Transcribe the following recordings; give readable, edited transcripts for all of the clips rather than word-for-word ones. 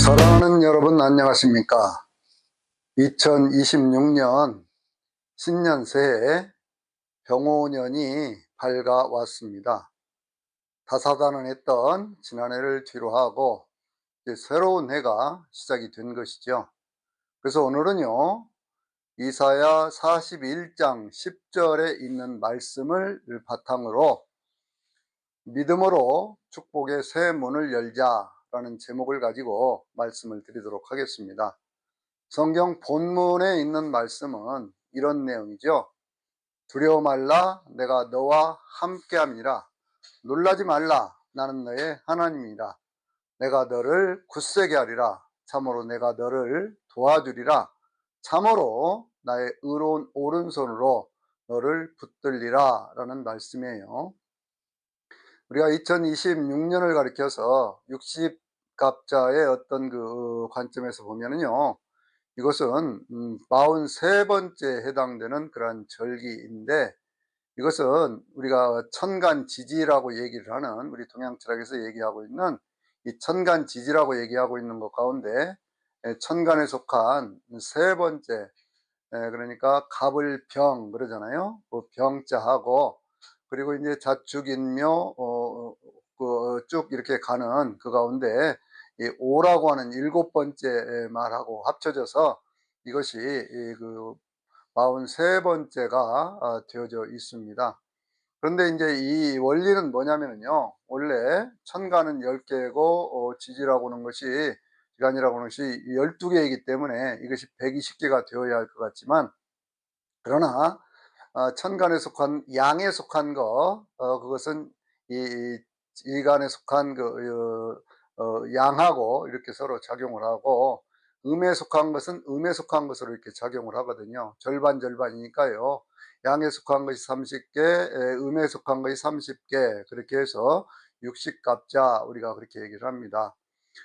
사랑하는 여러분 안녕하십니까. 2026년 신년 새해 병오년이 밝아왔습니다. 다사다난했던 지난해를 뒤로하고 이제 새로운 해가 시작이 된 것이죠. 그래서 오늘은요, 이사야 41장 10절에 있는 말씀을 바탕으로 믿음으로 축복의 새 문을 열자라는 제목을 가지고 말씀을 드리도록 하겠습니다. 성경 본문에 있는 말씀은 이런 내용이죠. 두려워 말라, 내가 너와 함께함이라. 놀라지 말라, 나는 너의 하나님이라. 내가 너를 굳세게 하리라. 참으로 내가 너를 도와주리라. 참으로 나의 의로운 오른손으로 너를 붙들리라 라는 말씀이에요. 우리가 2026년을 가리켜서 60갑자의 어떤 그 관점에서 보면은요, 이것은 43번째에 해당되는 그러한 절기인데, 이것은 우리가 천간지지라고 얘기를 하는, 우리 동양철학에서 얘기하고 있는 이 천간지지라고 얘기하고 있는 것 가운데 천간에 속한 세 번째, 그러니까 갑을병 그러잖아요. 그 병자하고, 그리고 이제 자축인묘 쭉 이렇게 가는 그 가운데 이 오라고 하는 7번째 말하고 합쳐져서 이것이 그 43번째가 되어져 있습니다. 그런데 이제 이 원리는 뭐냐면요, 원래 천간은 10개고 지지라고 하는 것이, 기간이라고 하는 것이 12개이기 때문에 이것이 120개가 되어야 할 것 같지만, 그러나 천간에 속한 양에 속한 거, 그것은 이 이간에 속한 그 양하고 이렇게 서로 작용을 하고, 음에 속한 것은 음에 속한 것으로 이렇게 작용을 하거든요. 절반 절반이니까요. 양에 속한 것이 30개, 음에 속한 것이 30개, 그렇게 해서 60갑자 우리가 그렇게 얘기를 합니다.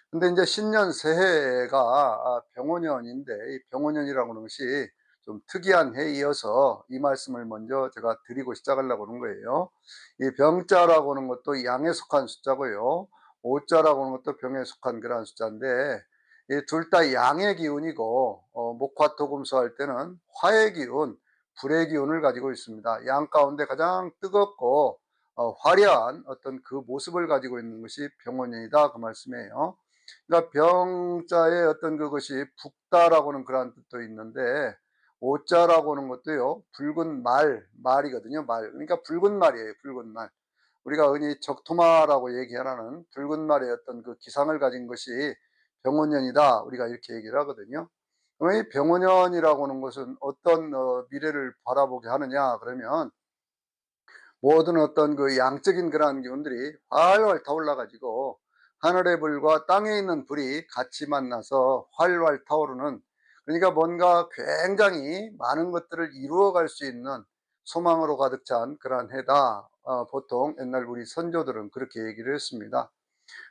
근데 이제 신년 새해가 병오년인데, 이 병오년이라고 하는 것이 좀 특이한 해이어서 이 말씀을 먼저 제가 드리고 시작하려고 하는 거예요. 이 병자라고 하는 것도 양에 속한 숫자고요, 오자라고 하는 것도 병에 속한 그러한 숫자인데, 이 둘 다 양의 기운이고, 목화토금수 할 때는 화의 기운, 불의 기운을 가지고 있습니다. 양 가운데 가장 뜨겁고 화려한 어떤 그 모습을 가지고 있는 것이 병오년이다, 그 말씀이에요. 그러니까 병자의 어떤 그것이 붓다라고 하는 그러한 뜻도 있는데, 오자라고 하는 것도요, 붉은 말이거든요. 말. 그러니까 붉은 말이에요. 붉은 말. 우리가 흔히 적토마라고 얘기하는 붉은 말의 어떤 그 기상을 가진 것이 병오년이다, 우리가 이렇게 얘기를 하거든요. 그럼 이 병오년이라고 하는 것은 어떤 미래를 바라보게 하느냐 그러면, 모든 어떤 그 양적인 그러한 기운들이 활활 타올라 가지고 하늘의 불과 땅에 있는 불이 같이 만나서 활활 타오르는, 그러니까 뭔가 굉장히 많은 것들을 이루어갈 수 있는 소망으로 가득 찬 그러한 해다. 보통 옛날 우리 선조들은 그렇게 얘기를 했습니다.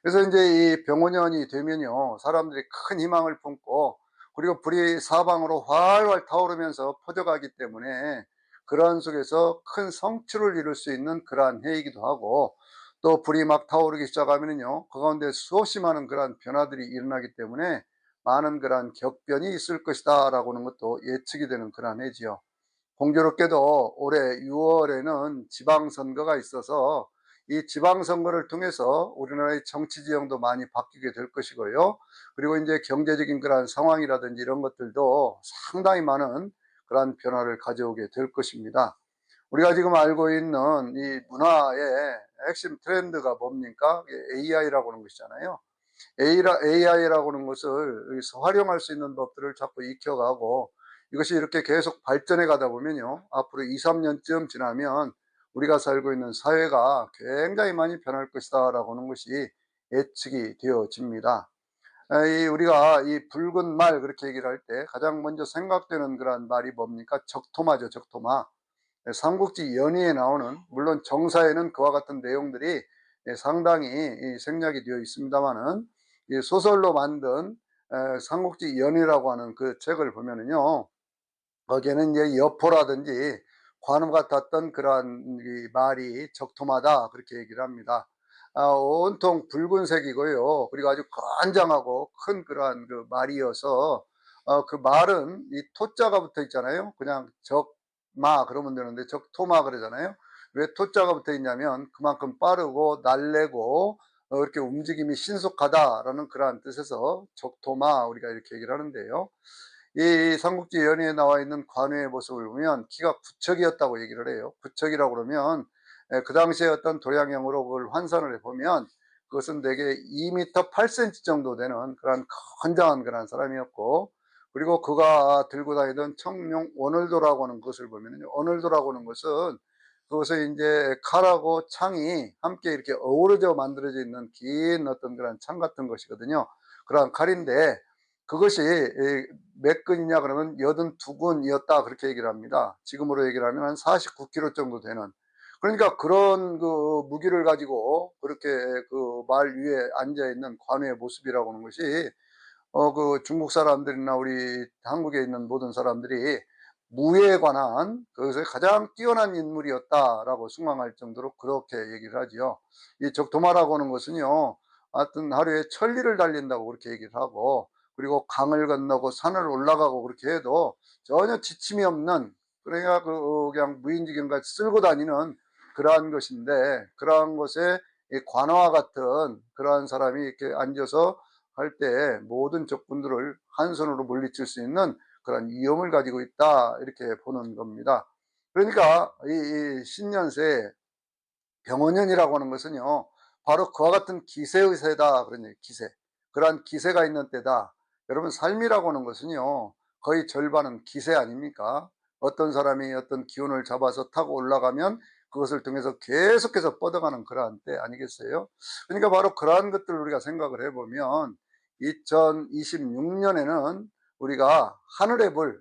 그래서 이제 이 병오년이 되면요, 사람들이 큰 희망을 품고, 그리고 불이 사방으로 활활 타오르면서 퍼져가기 때문에 그러한 속에서 큰 성취를 이룰 수 있는 그러한 해이기도 하고, 또 불이 막 타오르기 시작하면요, 그 가운데 수없이 많은 그러한 변화들이 일어나기 때문에 많은 그러한 격변이 있을 것이다 라고 하는 것도 예측이 되는 그러한 해지요. 공교롭게도 올해 6월에는 지방선거가 있어서 이 지방선거를 통해서 우리나라의 정치 지형도 많이 바뀌게 될 것이고요. 그리고 이제 경제적인 그러한 상황이라든지 이런 것들도 상당히 많은 그러한 변화를 가져오게 될 것입니다. 우리가 지금 알고 있는 이 문화의 핵심 트렌드가 뭡니까? AI라고 하는 것이잖아요. AI라고 하는 것을 여기서 활용할 수 있는 법들을 자꾸 익혀가고, 이것이 이렇게 계속 발전해 가다 보면요, 앞으로 2, 3년쯤 지나면 우리가 살고 있는 사회가 굉장히 많이 변할 것이다 라고 하는 것이 예측이 되어집니다. 우리가 이 붉은 말 그렇게 얘기를 할 때 가장 먼저 생각되는 그런 말이 뭡니까? 적토마죠, 적토마. 삼국지 연의에 나오는, 물론 정사에는 그와 같은 내용들이 상당히 생략이 되어 있습니다만은, 소설로 만든 삼국지 연의라고 하는 그 책을 보면은요, 거기에는 이제 여포라든지 관우 같았던 그러한 이 말이 적토마다 그렇게 얘기를 합니다. 온통 붉은색이고요. 그리고 아주 건장하고 큰 그러한 그 말이어서 그 말은 이 토자가 붙어 있잖아요. 그냥 적마 그러면 되는데 적토마 그러잖아요. 왜 토자가 붙어 있냐면 그만큼 빠르고 날래고 이렇게 움직임이 신속하다라는 그러한 뜻에서 적토마 우리가 이렇게 얘기를 하는데요. 이 삼국지 연의에 나와 있는 관우의 모습을 보면 키가 9척이었다고 얘기를 해요. 9척이라고 그러면 그 당시에 어떤 도량형으로 그걸 환산을 해보면 그것은 대개 2m 8cm 정도 되는 그런 건장한 그런 사람이었고, 그리고 그가 들고 다니던 청룡 원월도라고 하는 것을 보면요, 원월도라고 하는 것은 그것을 이제 칼하고 창이 함께 이렇게 어우러져 만들어져 있는 긴 어떤 그런 창 같은 것이거든요. 그러한 칼인데 그것이 몇 근이냐 그러면 82근이었다 그렇게 얘기를 합니다. 지금으로 얘기를 하면 한 49kg 정도 되는. 그러니까 그런 그 무기를 가지고 그렇게 그 말 위에 앉아 있는 관우의 모습이라고 하는 것이 그 중국 사람들이나 우리 한국에 있는 모든 사람들이 무에 관한 그것에 가장 뛰어난 인물이었다라고 숭앙할 정도로 그렇게 얘기를 하지요. 이 적토마라고 하는 것은요, 하여튼 하루에 1000리를 달린다고 그렇게 얘기를 하고, 그리고 강을 건너고 산을 올라가고 그렇게 해도 전혀 지침이 없는, 그러니까 그냥 무인지경같이 쓸고 다니는 그러한 것인데, 그러한 것에 이 관아와 같은 그러한 사람이 이렇게 앉아서 할 때 모든 적군들을 한 손으로 물리칠 수 있는 그런 위험을 가지고 있다 이렇게 보는 겁니다. 그러니까 이 신년세 병원년이라고 하는 것은요, 바로 그와 같은 기세의 세다 그런 얘기, 기세. 그러한 기세가 있는 때다. 여러분, 삶이라고 하는 것은요, 거의 절반은 기세 아닙니까? 어떤 사람이 어떤 기운을 잡아서 타고 올라가면 그것을 통해서 계속해서 뻗어가는 그러한 때 아니겠어요? 그러니까 바로 그러한 것들을 우리가 생각을 해보면 2026년에는 우리가 하늘의 불,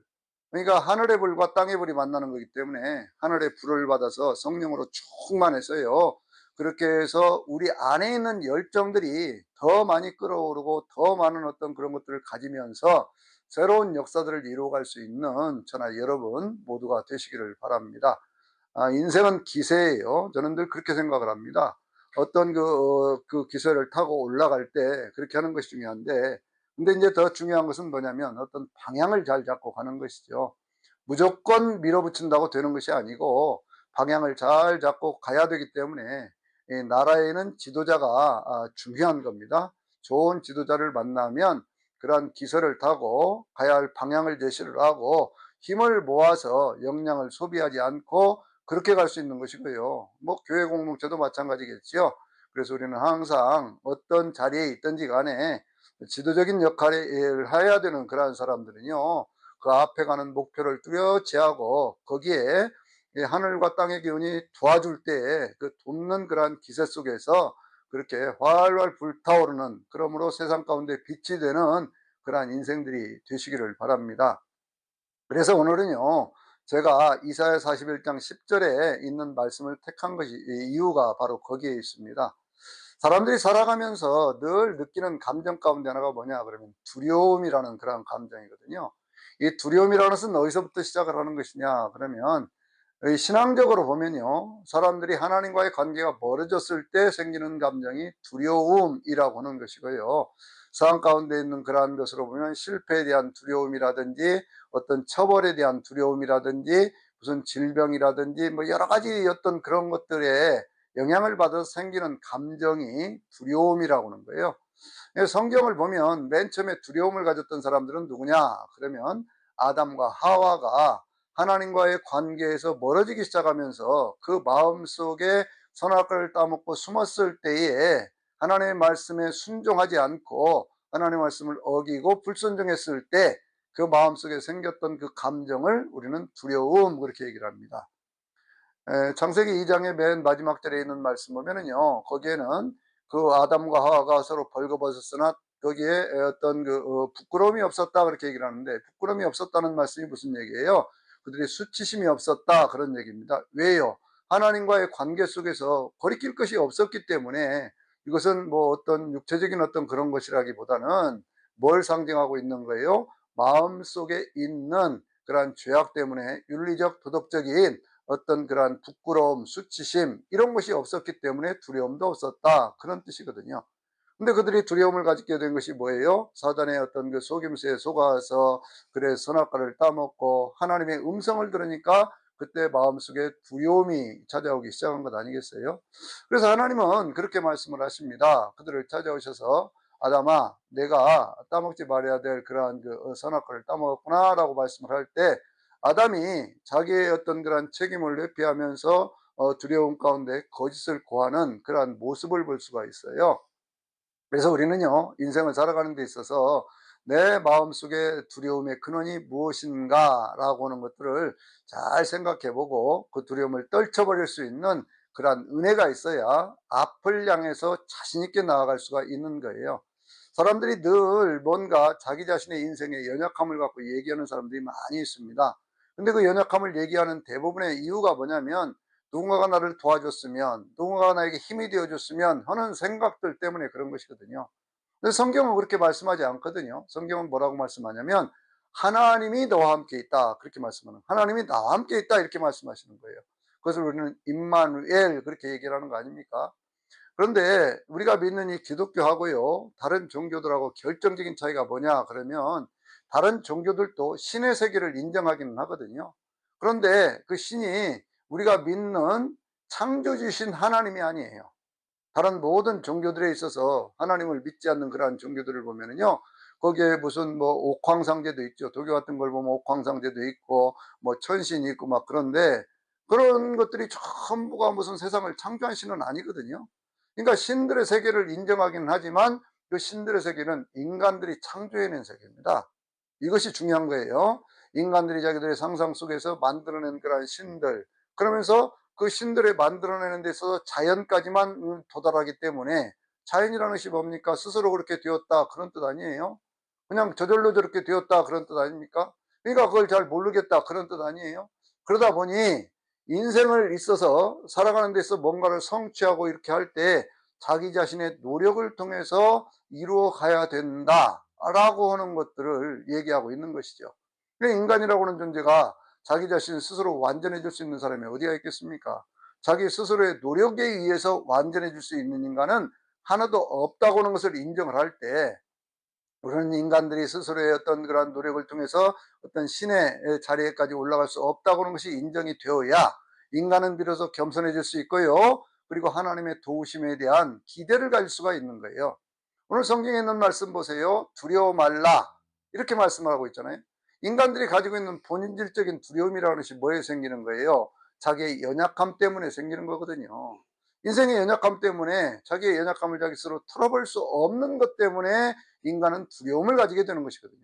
그러니까 하늘의 불과 땅의 불이 만나는 거기 때문에 하늘의 불을 받아서 성령으로 충만해서요, 그렇게 해서 우리 안에 있는 열정들이 더 많이 끌어오르고 더 많은 어떤 그런 것들을 가지면서 새로운 역사들을 이루어갈 수 있는 저나 여러분 모두가 되시기를 바랍니다. 인생은 기세예요. 저는 늘 그렇게 생각을 합니다. 어떤 그 기세를 타고 올라갈 때 그렇게 하는 것이 중요한데, 근데 이제 더 중요한 것은 뭐냐면 어떤 방향을 잘 잡고 가는 것이죠. 무조건 밀어붙인다고 되는 것이 아니고 방향을 잘 잡고 가야 되기 때문에 이 나라에는 지도자가 중요한 겁니다. 좋은 지도자를 만나면 그러한 기세를 타고 가야 할 방향을 제시를 하고 힘을 모아서 역량을 소비하지 않고 그렇게 갈 수 있는 것이고요. 뭐 교회 공동체도 마찬가지겠지요. 그래서 우리는 항상 어떤 자리에 있든지 간에 지도적인 역할을 해야 되는 그러한 사람들은요, 그 앞에 가는 목표를 뚜렷이 하고 거기에 하늘과 땅의 기운이 도와줄 때에 그 돕는 그러한 기세 속에서 그렇게 활활 불타오르는, 그러므로 세상 가운데 빛이 되는 그러한 인생들이 되시기를 바랍니다. 그래서 오늘은요, 제가 이사야 41장 10절에 있는 말씀을 택한 것이, 이유가 바로 거기에 있습니다. 사람들이 살아가면서 늘 느끼는 감정 가운데 하나가 뭐냐 그러면 두려움이라는 그런 감정이거든요. 이 두려움이라는 것은 어디서부터 시작을 하는 것이냐 그러면 신앙적으로 보면요, 사람들이 하나님과의 관계가 멀어졌을 때 생기는 감정이 두려움이라고 하는 것이고요, 상황 가운데 있는 그러한 것으로 보면 실패에 대한 두려움이라든지 어떤 처벌에 대한 두려움이라든지 무슨 질병이라든지 뭐 여러 가지 어떤 그런 것들에 영향을 받아서 생기는 감정이 두려움이라고 하는 거예요. 성경을 보면 맨 처음에 두려움을 가졌던 사람들은 누구냐 그러면 아담과 하와가 하나님과의 관계에서 멀어지기 시작하면서 그 마음속에 선악과를 따먹고 숨었을 때에 하나님의 말씀에 순종하지 않고 하나님의 말씀을 어기고 불순종했을 때 그 마음속에 생겼던 그 감정을 우리는 두려움 그렇게 얘기를 합니다. 창세기 2장의 맨 마지막 절에 있는 말씀 보면은요, 거기에는 그 아담과 하와가 서로 벌거벗었으나 거기에 어떤 부끄러움이 없었다 그렇게 얘기를 하는데, 부끄러움이 없었다는 말씀이 무슨 얘기예요? 그들이 수치심이 없었다 그런 얘기입니다. 왜요? 하나님과의 관계 속에서 거리낄 것이 없었기 때문에. 이것은 뭐 어떤 육체적인 어떤 그런 것이라기보다는 뭘 상징하고 있는 거예요? 마음 속에 있는 그러한 죄악 때문에 윤리적 도덕적인 어떤 그러한 부끄러움, 수치심 이런 것이 없었기 때문에 두려움도 없었다. 그런 뜻이거든요. 근데 그들이 두려움을 가지게 된 것이 뭐예요? 사단의 어떤 그 속임수에 속아서 그래 선악과를 따먹고 하나님의 음성을 들으니까 그때 마음속에 두려움이 찾아오기 시작한 것 아니겠어요? 그래서 하나님은 그렇게 말씀을 하십니다. 그들을 찾아오셔서 아담아 내가 따먹지 말아야 될 그러한 그 선악과를 따먹었구나 라고 말씀을 할 때 아담이 자기의 어떤 그러한 책임을 회피하면서 두려움 가운데 거짓을 고하는 그러한 모습을 볼 수가 있어요. 그래서 우리는요, 인생을 살아가는 데 있어서 내 마음속에 두려움의 근원이 무엇인가 라고 하는 것들을 잘 생각해 보고 그 두려움을 떨쳐버릴 수 있는 그러한 은혜가 있어야 앞을 향해서 자신 있게 나아갈 수가 있는 거예요. 사람들이 늘 뭔가 자기 자신의 인생의 연약함을 갖고 얘기하는 사람들이 많이 있습니다. 근데 그 연약함을 얘기하는 대부분의 이유가 뭐냐면 누군가가 나를 도와줬으면, 누군가가 나에게 힘이 되어줬으면 하는 생각들 때문에 그런 것이거든요. 근데 성경은 그렇게 말씀하지 않거든요. 성경은 뭐라고 말씀하냐면 하나님이 너와 함께 있다 그렇게 말씀하는, 하나님이 나와 함께 있다 이렇게 말씀하시는 거예요. 그것을 우리는 임마누엘 그렇게 얘기를 하는 거 아닙니까? 그런데 우리가 믿는 이 기독교하고요 다른 종교들하고 결정적인 차이가 뭐냐 그러면 다른 종교들도 신의 세계를 인정하기는 하거든요. 그런데 그 신이 우리가 믿는 창조주신 하나님이 아니에요. 다른 모든 종교들에 있어서 하나님을 믿지 않는 그러한 종교들을 보면은요, 거기에 무슨 뭐 옥황상제도 있죠. 독일 같은 걸 보면 옥황상제도 있고 뭐 천신이 있고 막 그런데 그런 것들이 전부가 무슨 세상을 창조한 신은 아니거든요. 그러니까 신들의 세계를 인정하기는 하지만 그 신들의 세계는 인간들이 창조해낸 세계입니다. 이것이 중요한 거예요. 인간들이 자기들의 상상 속에서 만들어낸 그러한 신들, 그러면서 그 신들을 만들어내는 데 있어서 자연까지만 도달하기 때문에, 자연이라는 것이 뭡니까? 스스로 그렇게 되었다 그런 뜻 아니에요. 그냥 저절로 저렇게 되었다 그런 뜻 아닙니까? 그러니까 그걸 잘 모르겠다 그런 뜻 아니에요. 그러다 보니 인생을 있어서 살아가는 데 있어서 뭔가를 성취하고 이렇게 할 때 자기 자신의 노력을 통해서 이루어 가야 된다라고 하는 것들을 얘기하고 있는 것이죠. 인간이라고 하는 존재가 자기 자신 스스로 완전해질 수 있는 사람이 어디가 있겠습니까? 자기 스스로의 노력에 의해서 완전해질 수 있는 인간은 하나도 없다고 하는 것을 인정을 할 때, 우리는 인간들이 스스로의 어떤 그러한 노력을 통해서 어떤 신의 자리에까지 올라갈 수 없다고 하는 것이 인정이 되어야 인간은 비로소 겸손해질 수 있고요. 그리고 하나님의 도우심에 대한 기대를 가질 수가 있는 거예요. 오늘 성경에 있는 말씀 보세요. 두려워 말라. 이렇게 말씀하고 있잖아요. 인간들이 가지고 있는 본질적인 두려움이라는 것이 뭐에 생기는 거예요? 자기의 연약함 때문에 생기는 거거든요. 인생의 연약함 때문에 자기의 연약함을 자기 스스로 털어볼 수 없는 것 때문에 인간은 두려움을 가지게 되는 것이거든요.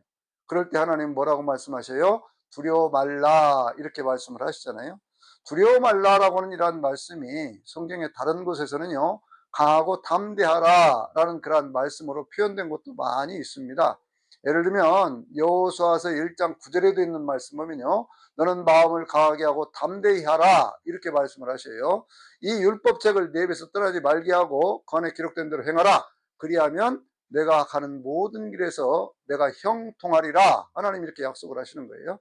그럴 때 하나님 뭐라고 말씀하셔요? 두려워 말라 이렇게 말씀을 하시잖아요. 두려워 말라라고는 이러한 말씀이 성경의 다른 곳에서는요 강하고 담대하라 라는 그러한 말씀으로 표현된 것도 많이 있습니다. 예를 들면 여호수아서 1장 9절에도 있는 말씀 보면요 너는 마음을 강하게 하고 담대히 하라 이렇게 말씀을 하셔요. 이 율법책을 내 입에서 떠나지 말게 하고 건에 기록된 대로 행하라. 그리하면 내가 가는 모든 길에서 내가 형통하리라. 하나님 이렇게 약속을 하시는 거예요.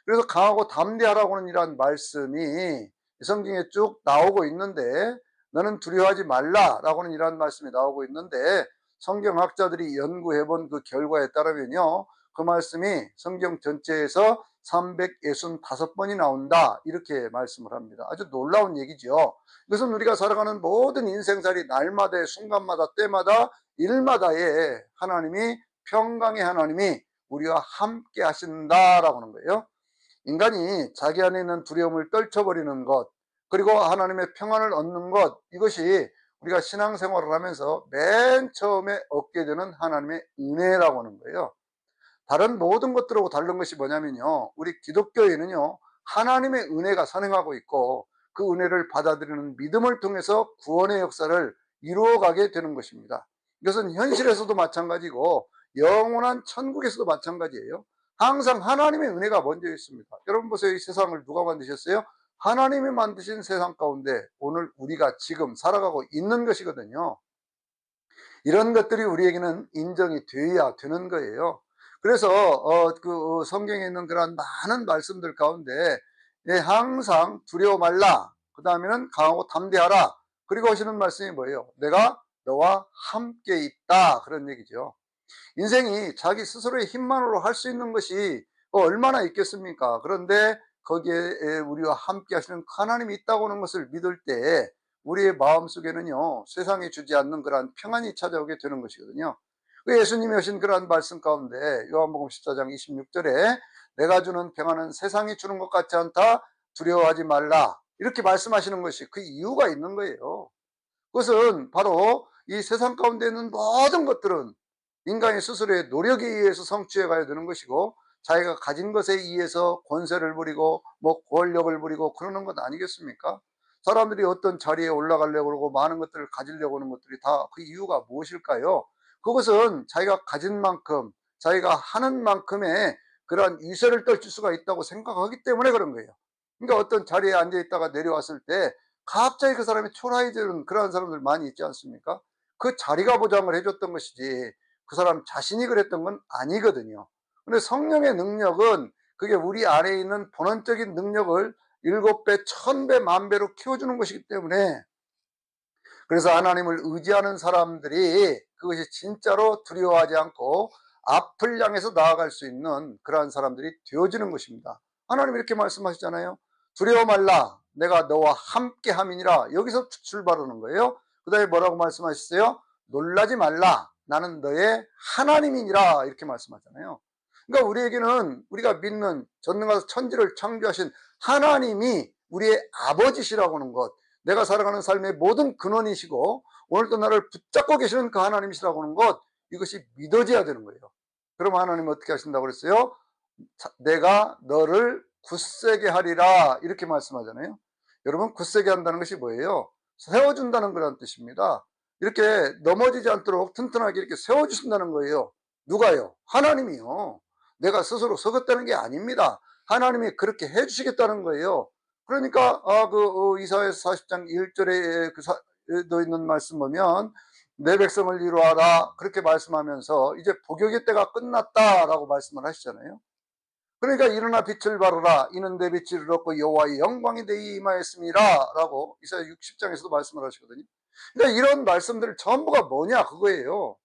그래서 강하고 담대하라고 하는 이러한 말씀이 성경에 쭉 나오고 있는데 너는 두려워하지 말라라고 하는 이러한 말씀이 나오고 있는데 성경학자들이 연구해 본 그 결과에 따르면요. 그 말씀이 성경 전체에서 365번이 나온다 이렇게 말씀을 합니다. 아주 놀라운 얘기죠. 이것은 우리가 살아가는 모든 인생살이 날마다의 순간마다 때마다 일마다의 하나님이 평강의 하나님이 우리와 함께 하신다라고 하는 거예요. 인간이 자기 안에 있는 두려움을 떨쳐버리는 것, 그리고 하나님의 평안을 얻는 것, 이것이 우리가 신앙생활을 하면서 맨 처음에 얻게 되는 하나님의 은혜라고 하는 거예요. 다른 모든 것들하고 다른 것이 뭐냐면요. 우리 기독교에는요. 하나님의 은혜가 선행하고 있고 그 은혜를 받아들이는 믿음을 통해서 구원의 역사를 이루어가게 되는 것입니다. 이것은 현실에서도 마찬가지고 영원한 천국에서도 마찬가지예요. 항상 하나님의 은혜가 먼저 있습니다. 여러분 보세요. 이 세상을 누가 만드셨어요? 하나님이 만드신 세상 가운데 오늘 우리가 지금 살아가고 있는 것이거든요. 이런 것들이 우리에게는 인정이 돼야 되는 거예요. 그래서 성경에 있는 그런 많은 말씀들 가운데 예, 항상 두려워 말라. 그 다음에는 강하고 담대하라. 그리고 하시는 말씀이 뭐예요? 내가 너와 함께 있다. 그런 얘기죠. 인생이 자기 스스로의 힘만으로 할 수 있는 것이 얼마나 있겠습니까? 그런데 거기에 우리와 함께 하시는 하나님이 있다고 하는 것을 믿을 때 우리의 마음속에는요, 세상이 주지 않는 그러한 평안이 찾아오게 되는 것이거든요. 그 예수님이 하신 그러한 말씀 가운데 요한복음 14장 26절에 내가 주는 평안은 세상이 주는 것 같지 않다. 두려워하지 말라. 이렇게 말씀하시는 것이 그 이유가 있는 거예요. 그것은 바로 이 세상 가운데 있는 모든 것들은 인간이 스스로의 노력에 의해서 성취해 가야 되는 것이고, 자기가 가진 것에 의해서 권세를 부리고 뭐 권력을 부리고 그러는 것 아니겠습니까? 사람들이 어떤 자리에 올라가려고 그러고 많은 것들을 가지려고 하는 것들이 다 그 이유가 무엇일까요? 그것은 자기가 가진 만큼, 자기가 하는 만큼의 그러한 위세를 떨칠 수가 있다고 생각하기 때문에 그런 거예요. 그러니까 어떤 자리에 앉아 있다가 내려왔을 때 갑자기 그 사람이 초라해지는 그러한 사람들 많이 있지 않습니까? 그 자리가 보장을 해줬던 것이지 그 사람 자신이 그랬던 건 아니거든요. 근데 성령의 능력은 그게 우리 안에 있는 본원적인 능력을 7배, 1000배, 만배로 키워주는 것이기 때문에, 그래서 하나님을 의지하는 사람들이 그것이 진짜로 두려워하지 않고 앞을 향해서 나아갈 수 있는 그러한 사람들이 되어지는 것입니다. 하나님 이렇게 말씀하시잖아요. 두려워 말라. 내가 너와 함께 함이니라. 여기서 출발하는 거예요. 그 다음에 뭐라고 말씀하셨어요? 놀라지 말라. 나는 너의 하나님이니라. 이렇게 말씀하잖아요. 그러니까 우리에게는 우리가 믿는 전능하사 천지를 창조하신 하나님이 우리의 아버지시라고 하는 것, 내가 살아가는 삶의 모든 근원이시고 오늘도 나를 붙잡고 계시는 그 하나님이시라고 하는 것, 이것이 믿어져야 되는 거예요. 그럼 하나님은 어떻게 하신다고 그랬어요? 내가 너를 굳세게 하리라, 이렇게 말씀하잖아요. 여러분, 굳세게 한다는 것이 뭐예요? 세워준다는 그런 뜻입니다. 이렇게 넘어지지 않도록 튼튼하게 이렇게 세워주신다는 거예요. 누가요? 하나님이요. 내가 스스로 서겠다는 게 아닙니다. 하나님이 그렇게 해주시겠다는 거예요. 그러니까 이사야서 40장 1절에 도 있는 말씀 보면 내 백성을 이루어라, 그렇게 말씀하면서 이제 복역의 때가 끝났다라고 말씀을 하시잖아요. 그러니까 일어나 빛을 발하라. 이는 내 빛을 얻고 여호와의 영광이 내 임하였음이라 라고 이사야 60장에서도 말씀을 하시거든요. 그러니까 이런 말씀들 전부가 뭐냐 그거예요.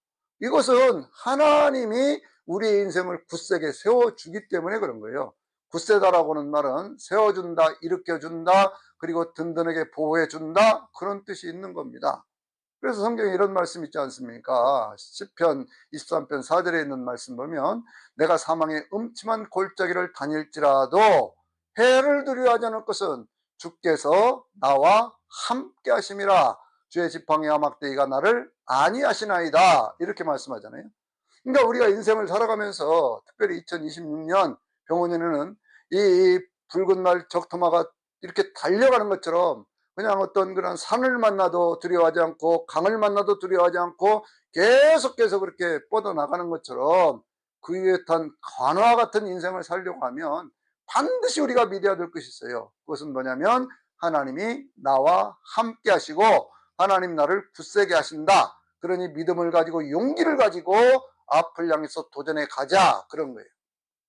이것은 하나님이 우리의 인생을 굳세게 세워주기 때문에 그런 거예요. 굳세다라고 하는 말은 세워준다, 일으켜준다, 그리고 든든하게 보호해준다, 그런 뜻이 있는 겁니다. 그래서 성경에 이런 말씀 있지 않습니까? 시편 23편 4절에 있는 말씀 보면 내가 사망의 음침한 골짜기를 다닐지라도 해를 두려워하지 않을 것은 주께서 나와 함께 하심이라. 주의 지팡이와 막대기가 나를 안위하시나이다. 이렇게 말씀하잖아요. 그러니까 우리가 인생을 살아가면서 특별히 2026년 병원에는 이 붉은 날 적토마가 이렇게 달려가는 것처럼 그냥 어떤 그런 산을 만나도 두려워하지 않고 강을 만나도 두려워하지 않고 계속해서 그렇게 뻗어나가는 것처럼 그 위에 탄 관화 같은 인생을 살려고 하면 반드시 우리가 믿어야 될 것이 있어요. 그것은 뭐냐면 하나님이 나와 함께 하시고 하나님 나를 굳세게 하신다. 그러니 믿음을 가지고 용기를 가지고 앞을 향해서 도전해 가자, 그런 거예요.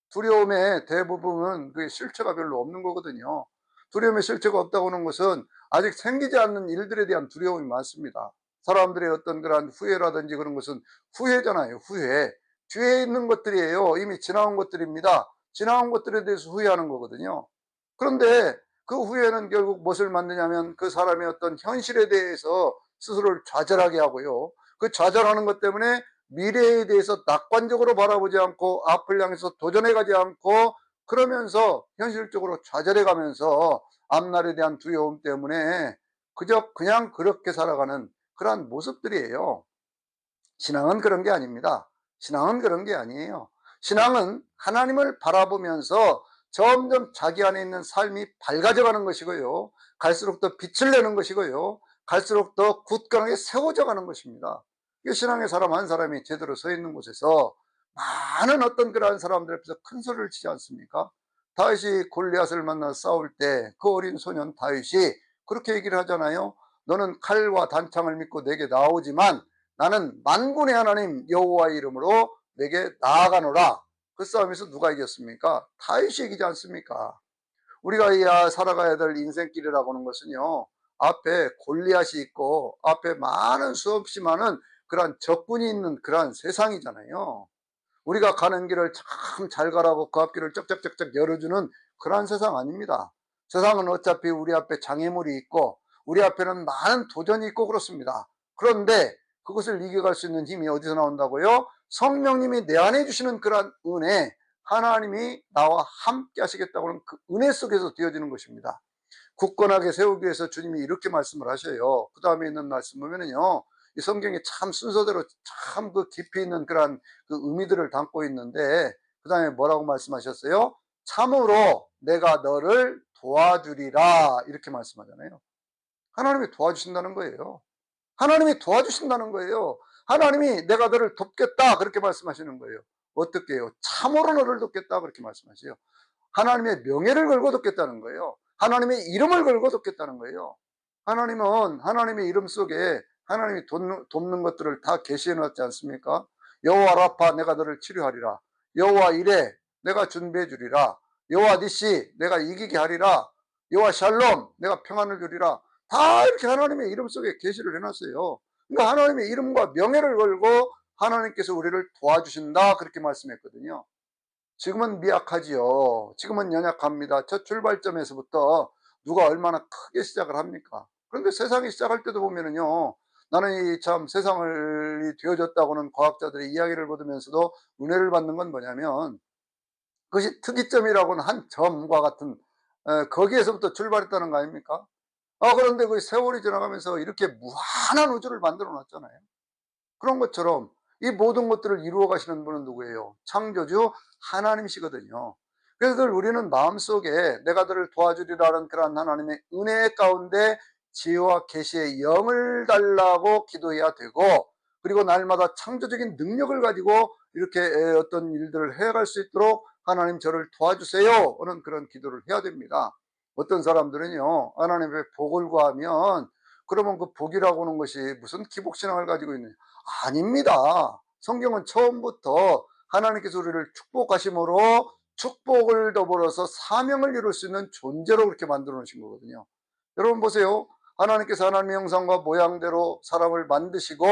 두려움의 대부분은 그 실체가 별로 없는 거거든요. 두려움의 실체가 없다고 하는 것은 아직 생기지 않는 일들에 대한 두려움이 많습니다. 사람들의 어떤 그런 후회라든지 그런 것은 후회잖아요. 후회. 뒤에 있는 것들이에요. 이미 지나온 것들입니다. 지나온 것들에 대해서 후회하는 거거든요. 그런데 그 후회는 결국 무엇을 만드냐면 그 사람의 어떤 현실에 대해서 스스로를 좌절하게 하고요. 그 좌절하는 것 때문에 미래에 대해서 낙관적으로 바라보지 않고 앞을 향해서 도전해 가지 않고, 그러면서 현실적으로 좌절해 가면서 앞날에 대한 두려움 때문에 그저 그냥 그렇게 살아가는 그러한 모습들이에요. 신앙은 그런 게 아닙니다. 신앙은 그런 게 아니에요. 신앙은 하나님을 바라보면서 점점 자기 안에 있는 삶이 밝아져 가는 것이고요. 갈수록 더 빛을 내는 것이고요. 갈수록 더 굳건하게 세워져 가는 것입니다. 신앙의 사람 한 사람이 제대로 서 있는 곳에서 많은 어떤 그러한 사람들 앞에서 큰 소리를 치지 않습니까? 다윗이 골리앗을 만나 싸울 때 그 어린 소년 다윗이 그렇게 얘기를 하잖아요. 너는 칼과 단창을 믿고 내게 나오지만 나는 만군의 하나님 여호와의 이름으로 내게 나아가노라. 그 싸움에서 누가 이겼습니까? 다윗이 이기지 않습니까? 우리가 살아가야 될 인생길이라고 하는 것은요, 앞에 골리앗이 있고 앞에 많은 수없이 많은 그러한 적군이 있는 그러한 세상이잖아요. 우리가 가는 길을 참 잘 가라고 그 앞길을 쩍쩍쩍쩍 열어주는 그러한 세상 아닙니다. 세상은 어차피 우리 앞에 장애물이 있고 우리 앞에는 많은 도전이 있고 그렇습니다. 그런데 그것을 이겨갈 수 있는 힘이 어디서 나온다고요? 성령님이 내 안에 주시는 그러한 은혜, 하나님이 나와 함께 하시겠다고 하는 그 은혜 속에서 되어지는 것입니다. 굳건하게 세우기 위해서 주님이 이렇게 말씀을 하셔요. 그 다음에 있는 말씀 보면은요, 이 성경이 참 순서대로 참 그 깊이 있는 그러한 그 의미들을 담고 있는데, 그 다음에 뭐라고 말씀하셨어요? 참으로 내가 너를 도와주리라. 이렇게 말씀하잖아요. 하나님이 도와주신다는 거예요. 하나님이 도와주신다는 거예요. 하나님이 내가 너를 돕겠다. 그렇게 말씀하시는 거예요. 어떻게 해요? 참으로 너를 돕겠다. 그렇게 말씀하세요. 하나님의 명예를 걸고 돕겠다는 거예요. 하나님의 이름을 걸고 돕겠다는 거예요. 하나님은 하나님의 이름 속에 하나님이 돕는 것들을 다 계시해 놨지 않습니까? 여호와 라파 내가 너를 치료하리라. 여호와 이레 내가 준비해 주리라. 여호와 니시 내가 이기게 하리라. 여호와 샬롬 내가 평안을 주리라. 다 이렇게 하나님의 이름 속에 계시를 해놨어요. 그러니까 하나님의 이름과 명예를 걸고 하나님께서 우리를 도와주신다 그렇게 말씀했거든요. 지금은 미약하지요. 지금은 연약합니다. 첫 출발점에서부터 누가 얼마나 크게 시작을 합니까? 그런데 세상이 시작할 때도 보면은요, 나는 이 참 세상을 되어졌다고는 과학자들의 이야기를 보면서도 은혜를 받는 건 뭐냐면, 그것이 특이점이라고는 한 점과 같은, 거기에서부터 출발했다는 거 아닙니까? 그런데 그 세월이 지나가면서 이렇게 무한한 우주를 만들어 놨잖아요. 그런 것처럼 이 모든 것들을 이루어 가시는 분은 누구예요? 창조주 하나님이시거든요. 그래서 우리는 마음속에 내가 너를 도와주리라는 그러한 하나님의 은혜 가운데 지혜와 계시의 영을 달라고 기도해야 되고, 그리고 날마다 창조적인 능력을 가지고 이렇게 어떤 일들을 해갈 수 있도록 하나님 저를 도와주세요 하는 그런 기도를 해야 됩니다. 어떤 사람들은요, 하나님의 복을 구하면 그러면 그 복이라고 하는 것이 무슨 기복신앙을 가지고 있느냐? 아닙니다. 성경은 처음부터 하나님께서 우리를 축복하심으로 축복을 더불어서 사명을 이룰 수 있는 존재로 그렇게 만들어 놓으신 거거든요. 여러분 보세요. 하나님께서 하나님의 형상과 모양대로 사람을 만드시고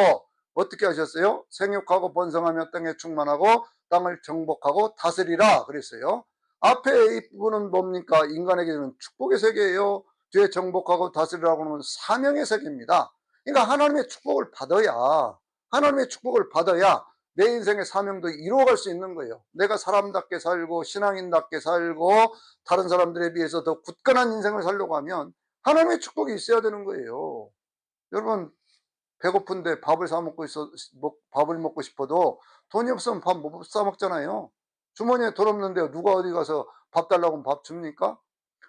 어떻게 하셨어요? 생육하고 번성하며 땅에 충만하고 땅을 정복하고 다스리라 그랬어요. 앞에 이 부분은 뭡니까? 인간에게는 축복의 세계예요. 뒤에 정복하고 다스리라고 하는 사명의 세계입니다. 그러니까 하나님의 축복을 받아야, 하나님의 축복을 받아야 내 인생의 사명도 이루어갈 수 있는 거예요. 내가 사람답게 살고 신앙인답게 살고 다른 사람들에 비해서 더 굳건한 인생을 살려고 하면 하나님의 축복이 있어야 되는 거예요. 여러분, 배고픈데 밥을 먹고 싶어도 돈이 없으면 밥 못 사 먹잖아요. 주머니에 돈 없는데 누가 어디 가서 밥 달라고 하면 밥 줍니까?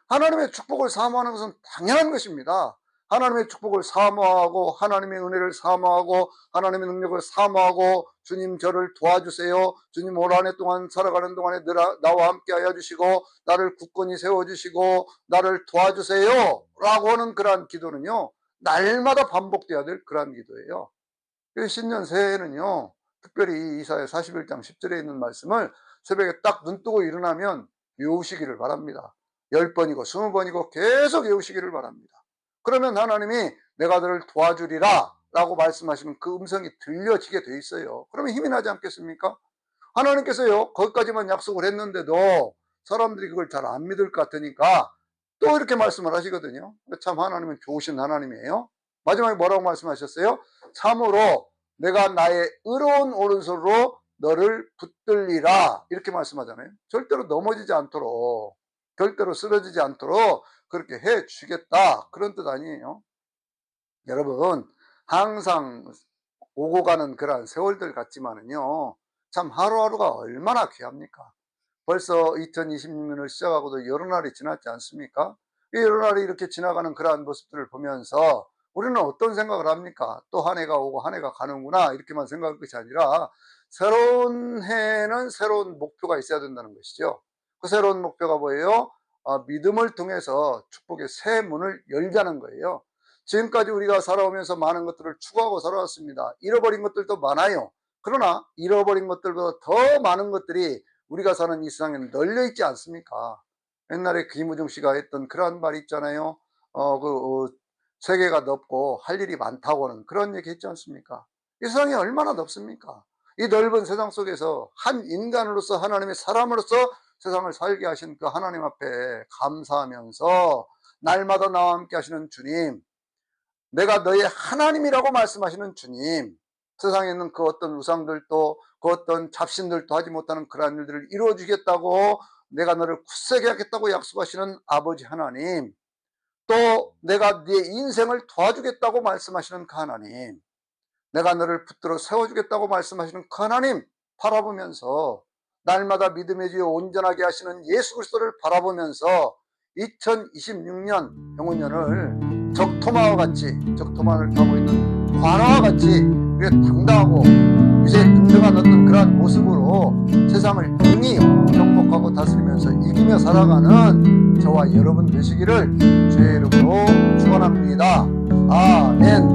하나님의 축복을 사모하는 것은 당연한 것입니다. 하나님의 축복을 사모하고 하나님의 은혜를 사모하고 하나님의 능력을 사모하고 주님 저를 도와주세요. 주님 올 한 해 동안 살아가는 동안에 나와 함께 하여 주시고 나를 굳건히 세워주시고 나를 도와주세요 라고 하는 그러한 기도는요, 날마다 반복돼야 될 그러한 기도예요. 그래서 신년 새해에는요, 특별히 이사야 41장 10절에 있는 말씀을 새벽에 딱 눈 뜨고 일어나면 외우시기를 바랍니다. 10번이고 20번이고 계속 외우시기를 바랍니다. 그러면 하나님이 내가 너를 도와주리라 라고 말씀하시면 그 음성이 들려지게 돼 있어요. 그러면 힘이 나지 않겠습니까? 하나님께서요, 거기까지만 약속을 했는데도 사람들이 그걸 잘 안 믿을 것 같으니까 또 이렇게 말씀을 하시거든요. 참 하나님은 좋으신 하나님이에요. 마지막에 뭐라고 말씀하셨어요? 참으로 내가 나의 의로운 오른손으로 너를 붙들리라 이렇게 말씀하잖아요. 절대로 넘어지지 않도록, 절대로 쓰러지지 않도록 그렇게 해 주시겠다 그런 뜻 아니에요. 여러분, 항상 오고 가는 그러한 세월들 같지만은요, 참 하루하루가 얼마나 귀합니까? 벌써 2026년을 시작하고도 여러 날이 지났지 않습니까? 이 여러 날이 이렇게 지나가는 그러한 모습들을 보면서 우리는 어떤 생각을 합니까? 또 한 해가 오고 한 해가 가는구나 이렇게만 생각할 것이 아니라 새로운 해에는 새로운 목표가 있어야 된다는 것이죠. 그 새로운 목표가 뭐예요? 믿음을 통해서 축복의 새 문을 열자는 거예요. 지금까지 우리가 살아오면서 많은 것들을 추구하고 살아왔습니다. 잃어버린 것들도 많아요. 그러나 잃어버린 것들보다 더 많은 것들이 우리가 사는 이 세상에는 널려 있지 않습니까? 옛날에 김우중 씨가 했던 그런 말이 있잖아요. 세계가 넓고 할 일이 많다고는 그런 얘기 했지 않습니까? 이 세상이 얼마나 넓습니까? 이 넓은 세상 속에서 한 인간으로서 하나님의 사람으로서 세상을 살게 하신 그 하나님 앞에 감사하면서 날마다 나와 함께 하시는 주님, 내가 너의 하나님이라고 말씀하시는 주님, 세상에 있는 그 어떤 우상들도 그 어떤 잡신들도 하지 못하는 그러한 일들을 이루어 주겠다고 내가 너를 굳세게 하겠다고 약속하시는 아버지 하나님, 또 내가 네 인생을 도와주겠다고 말씀하시는 그 하나님, 내가 너를 붙들어 세워주겠다고 말씀하시는 그 하나님 바라보면서 날마다 믿음의 지에 온전하게 하시는 예수 그리스도를 바라보면서 2026년 병원년을 적토마와 같이, 적토마를 타고 있는 관아와 같이 당당하고 이제 등등한 어떤 그러한 모습으로 세상을 능히 정복하고 다스리면서 이기며 살아가는 저와 여러분 되시기를 주의 이름으로 축원합니다. 아멘.